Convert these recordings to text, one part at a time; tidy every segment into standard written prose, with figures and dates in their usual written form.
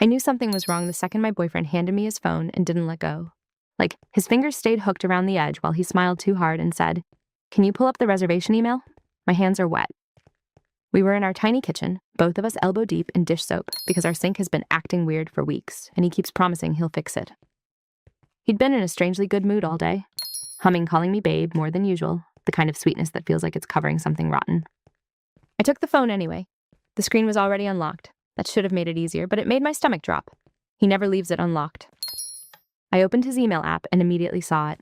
I knew something was wrong the second my boyfriend handed me his phone and didn't let go. Like, his fingers stayed hooked around the edge while he smiled too hard and said, "Can you pull up the reservation email? My hands are wet." We were in our tiny kitchen, both of us elbow deep in dish soap because our sink has been acting weird for weeks, and he keeps promising he'll fix it. He'd been in a strangely good mood all day, humming calling me babe more than usual, the kind of sweetness that feels like it's covering something rotten. I took the phone anyway. The screen was already unlocked. That should have made it easier, but it made my stomach drop. He never leaves it unlocked. I opened his email app and immediately saw it.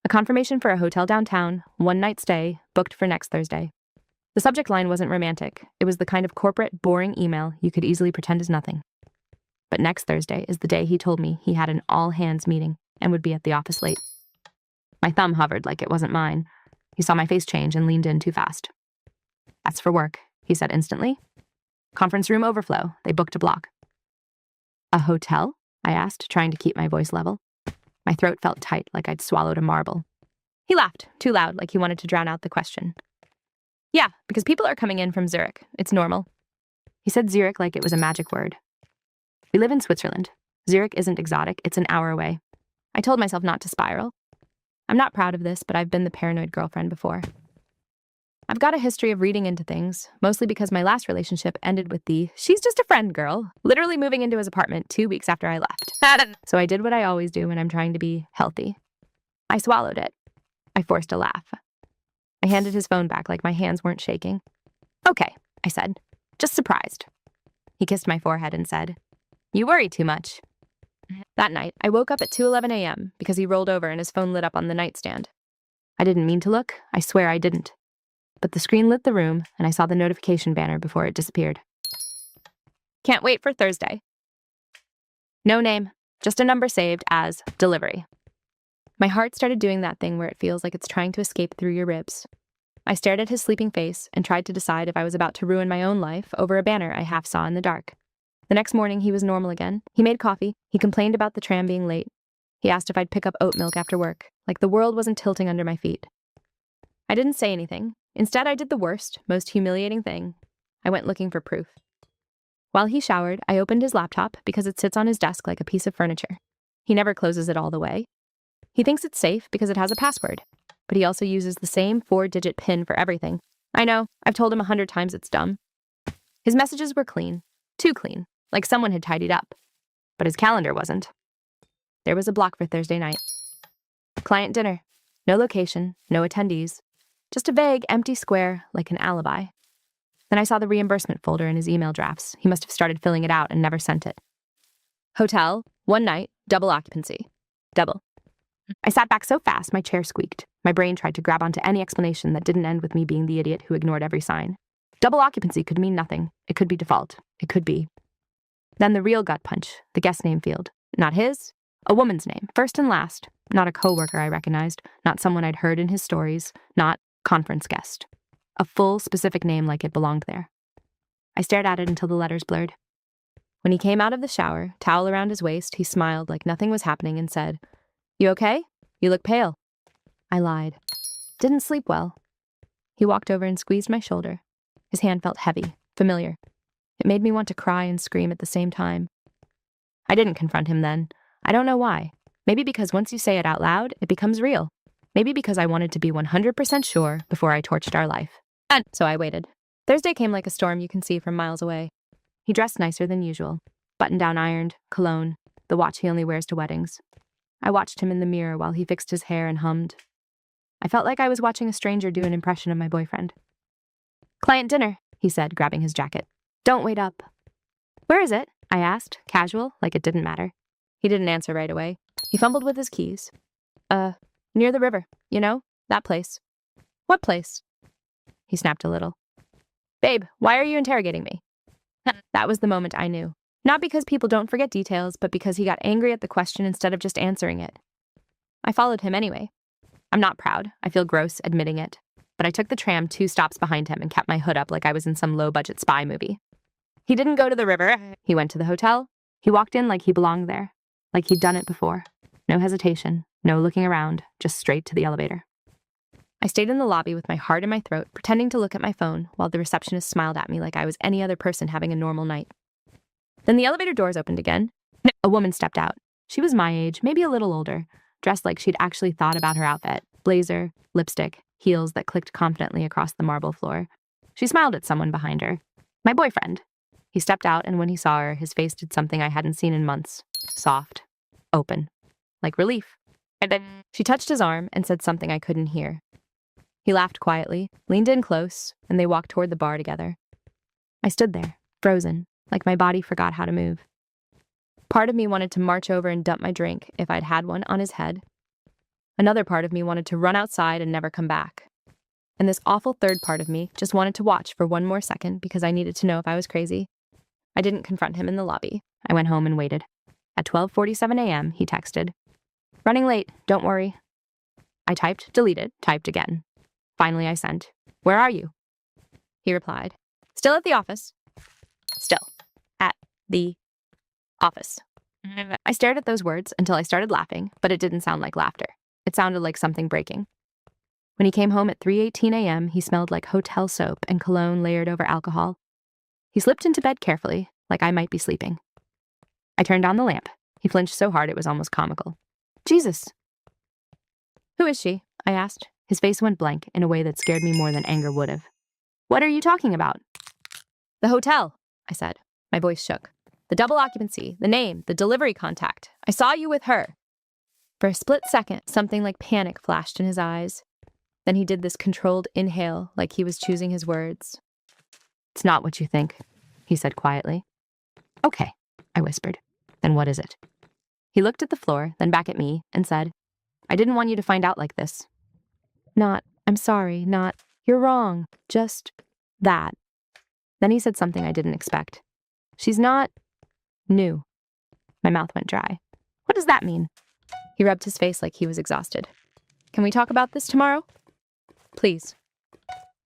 A confirmation for a hotel downtown, 1-night stay, booked for next Thursday. The subject line wasn't romantic. It was the kind of corporate, boring email you could easily pretend is nothing. But next Thursday is the day he told me he had an all-hands meeting and would be at the office late. My thumb hovered like it wasn't mine. He saw my face change and leaned in too fast. "That's for work," he said instantly. "Conference room overflow. They booked a block." "A hotel?" I asked, trying to keep my voice level. My throat felt tight, like I'd swallowed a marble. He laughed, too loud, like he wanted to drown out the question. "Yeah, because people are coming in from Zurich. It's normal." He said Zurich like it was a magic word. "We live in Switzerland. Zurich isn't exotic, it's an hour away." I told myself not to spiral. I'm not proud of this, but I've been the paranoid girlfriend before. I've got a history of reading into things, mostly because my last relationship ended with the "she's just a friend girl" literally moving into his apartment 2 weeks after I left. So I did what I always do when I'm trying to be healthy. I swallowed it. I forced a laugh. I handed his phone back like my hands weren't shaking. "Okay," I said, "just surprised." He kissed my forehead and said, "You worry too much." That night, I woke up at 2:11 a.m. because he rolled over and his phone lit up on the nightstand. I didn't mean to look. I swear I didn't. But the screen lit the room, and I saw the notification banner before it disappeared. "Can't wait for Thursday." No name, just a number saved as delivery. My heart started doing that thing where it feels like it's trying to escape through your ribs. I stared at his sleeping face and tried to decide if I was about to ruin my own life over a banner I half saw in the dark. The next morning, he was normal again. He made coffee. He complained about the tram being late. He asked if I'd pick up oat milk after work, like the world wasn't tilting under my feet. I didn't say anything. Instead, I did the worst, most humiliating thing. I went looking for proof. While he showered, I opened his laptop because it sits on his desk like a piece of furniture. He never closes it all the way. He thinks it's safe because it has a password, but he also uses the same 4-digit PIN for everything. I know, I've told him 100 times it's dumb. His messages were clean, too clean, like someone had tidied up. But his calendar wasn't. There was a block for Thursday night. Client dinner. No location, no attendees. Just a vague, empty square, like an alibi. Then I saw the reimbursement folder in his email drafts. He must have started filling it out and never sent it. Hotel, 1 night, double occupancy. Double. I sat back so fast my chair squeaked. My brain tried to grab onto any explanation that didn't end with me being the idiot who ignored every sign. Double occupancy could mean nothing. It could be default. It could be. Then the real gut punch, the guest name field. Not his. A woman's name, first and last. Not a coworker I recognized. Not someone I'd heard in his stories. Not conference guest. A full, specific name like it belonged there. I stared at it until the letters blurred. When he came out of the shower, towel around his waist, he smiled like nothing was happening and said, "You okay? You look pale." I lied. Didn't sleep well. He walked over and squeezed my shoulder. His hand felt heavy, familiar. It made me want to cry and scream at the same time. I didn't confront him then. I don't know why. Maybe because once you say it out loud, it becomes real. Maybe because I wanted to be 100% sure before I torched our life. And so I waited. Thursday came like a storm you can see from miles away. He dressed nicer than usual. Button-down ironed, cologne, the watch he only wears to weddings. I watched him in the mirror while he fixed his hair and hummed. I felt like I was watching a stranger do an impression of my boyfriend. "Client dinner," he said, grabbing his jacket. "Don't wait up." "Where is it?" I asked, casual, like it didn't matter. He didn't answer right away. He fumbled with his keys. Near the river, you know, that place." "What place?" He snapped a little. "Babe, why are you interrogating me?" That was the moment I knew. Not because people don't forget details, but because he got angry at the question instead of just answering it. I followed him anyway. I'm not proud. I feel gross admitting it. But I took the tram 2 stops behind him and kept my hood up like I was in some low-budget spy movie. He didn't go to the river. He went to the hotel. He walked in like he belonged there, like he'd done it before. No hesitation, no looking around, just straight to the elevator. I stayed in the lobby with my heart in my throat, pretending to look at my phone while the receptionist smiled at me like I was any other person having a normal night. Then the elevator doors opened again. A woman stepped out. She was my age, maybe a little older, dressed like she'd actually thought about her outfit. Blazer, lipstick, heels that clicked confidently across the marble floor. She smiled at someone behind her. My boyfriend. He stepped out, and when he saw her, his face did something I hadn't seen in months. Soft. Open. Like relief. And then she touched his arm and said something I couldn't hear. He laughed quietly, leaned in close, and they walked toward the bar together. I stood there, frozen, like my body forgot how to move. Part of me wanted to march over and dump my drink, if I'd had one, on his head. Another part of me wanted to run outside and never come back. And this awful third part of me just wanted to watch for one more second because I needed to know if I was crazy. I didn't confront him in the lobby. I went home and waited. At 12:47 a.m., he texted, "Running late, don't worry." I typed, deleted, typed again. Finally, I sent, "Where are you?" He replied, "Still at the office." Still at the office. I stared at those words until I started laughing, but it didn't sound like laughter. It sounded like something breaking. When he came home at 3:18 a.m., he smelled like hotel soap and cologne layered over alcohol. He slipped into bed carefully, like I might be sleeping. I turned on the lamp. He flinched so hard it was almost comical. "Jesus." "Who is she?" I asked. His face went blank in a way that scared me more than anger would have. "What are you talking about?" "The hotel," I said. My voice shook. "The double occupancy, the name, the delivery contact. I saw you with her." For a split second, something like panic flashed in his eyes. Then he did this controlled inhale, like he was choosing his words. "It's not what you think," he said quietly. "Okay," I whispered. "Then what is it?" He looked at the floor, then back at me, and said, "I didn't want you to find out like this." Not, "I'm sorry," not, "You're wrong," just that. Then he said something I didn't expect. "She's not new." My mouth went dry. "What does that mean?" He rubbed his face like he was exhausted. "Can we talk about this tomorrow?" "Please."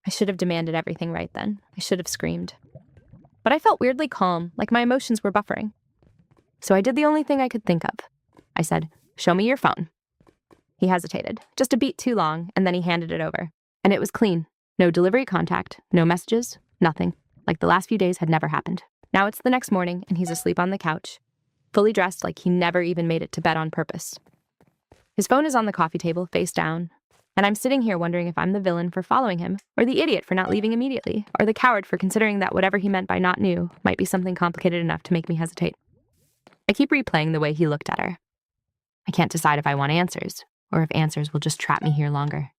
I should have demanded everything right then. I should have screamed. But I felt weirdly calm, like my emotions were buffering. So I did the only thing I could think of. I said, "Show me your phone." He hesitated, just a beat too long, and then he handed it over. And it was clean. No delivery contact, no messages, nothing. Like the last few days had never happened. Now it's the next morning, and he's asleep on the couch, fully dressed like he never even made it to bed on purpose. His phone is on the coffee table, face down, and I'm sitting here wondering if I'm the villain for following him, or the idiot for not leaving immediately, or the coward for considering that whatever he meant by not new might be something complicated enough to make me hesitate. I keep replaying the way he looked at her. I can't decide if I want answers, or if answers will just trap me here longer.